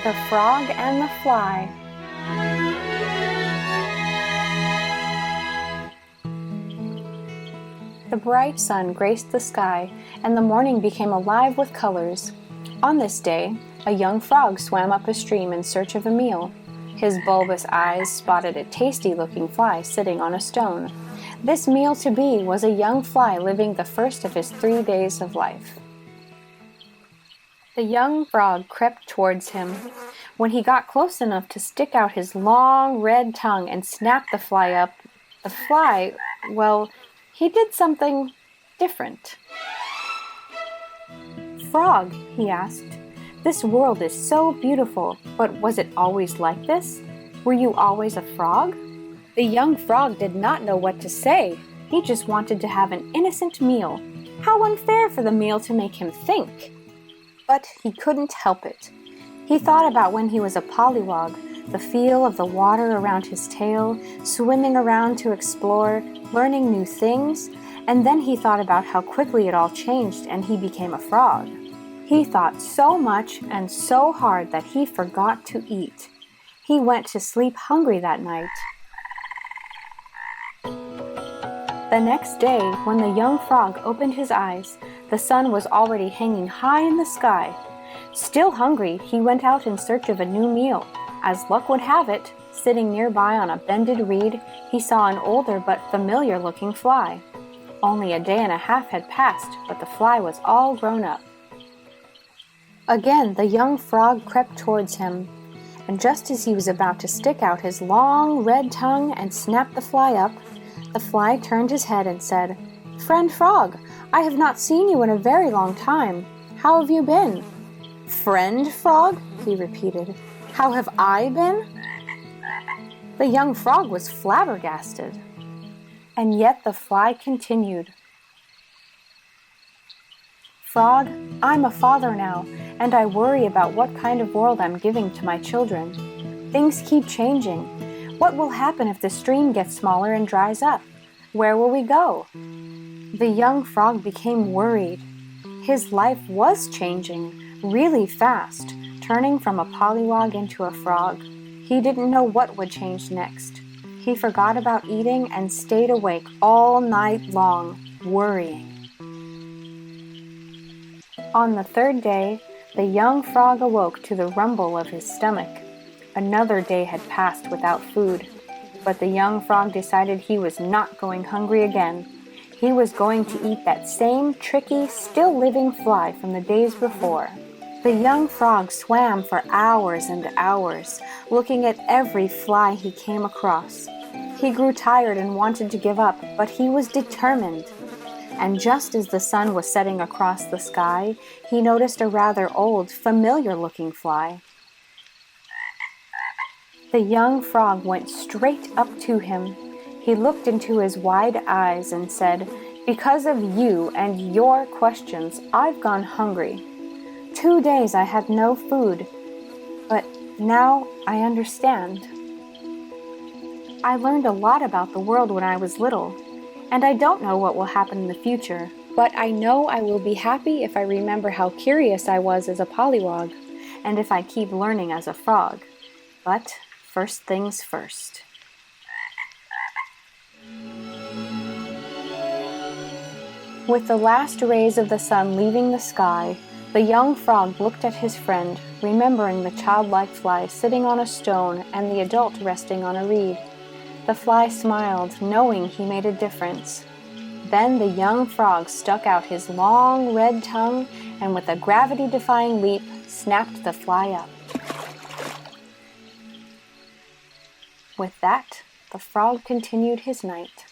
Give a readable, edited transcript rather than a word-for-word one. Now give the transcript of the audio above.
The Frog and the Fly. The bright sun graced the sky, and the morning became alive with colors. On this day, a young frog swam up a stream in search of a meal. His bulbous eyes spotted a tasty-looking fly sitting on a stone. This meal to be was a young fly living the first of his 3 days of life. The young frog crept towards him. When he got close enough to stick out his long red tongue and snap the fly up, the fly, well, he did something different. "Frog," he asked, "this world is so beautiful, but was it always like this? Were you always a frog?" The young frog did not know what to say. He just wanted to have an innocent meal. How unfair for the meal to make him think! But he couldn't help it. He thought about when he was a pollywog, the feel of the water around his tail, swimming around to explore, learning new things, and then he thought about how quickly it all changed and he became a frog. He thought so much and so hard that he forgot to eat. He went to sleep hungry that night. The next day, when the young frog opened his eyes, the sun was already hanging high in the sky. Still hungry, he went out in search of a new meal. As luck would have it, sitting nearby on a bended reed, he saw an older but familiar-looking fly. Only a day and a half had passed, but the fly was all grown up. Again, the young frog crept towards him, and just as he was about to stick out his long red tongue and snap the fly up, the fly turned his head and said, "Friend Frog, I have not seen you in a very long time. How have you been?" "Friend Frog?" he repeated. "How have I been?" The young frog was flabbergasted. And yet the fly continued. "Frog, I'm a father now, and I worry about what kind of world I'm giving to my children. Things keep changing. What will happen if the stream gets smaller and dries up? Where will we go?" The young frog became worried. His life was changing really fast, turning from a pollywog into a frog. He didn't know what would change next. He forgot about eating and stayed awake all night long, worrying. On the third day, the young frog awoke to the rumble of his stomach. Another day had passed without food, but the young frog decided he was not going hungry again. He was going to eat that same tricky, still-living fly from the days before. The young frog swam for hours and hours, looking at every fly he came across. He grew tired and wanted to give up, but he was determined. And just as the sun was setting across the sky, he noticed a rather old, familiar-looking fly. The young frog went straight up to him. He looked into his wide eyes and said, "Because of you and your questions, I've gone hungry. 2 days I had no food, but now I understand. I learned a lot about the world when I was little, and I don't know what will happen in the future, but I know I will be happy if I remember how curious I was as a pollywog, and if I keep learning as a frog. But first things first." With the last rays of the sun leaving the sky, the young frog looked at his friend, remembering the childlike fly sitting on a stone and the adult resting on a reed. The fly smiled, knowing he made a difference. Then the young frog stuck out his long red tongue and with a gravity-defying leap, snapped the fly up. With that, the frog continued his night.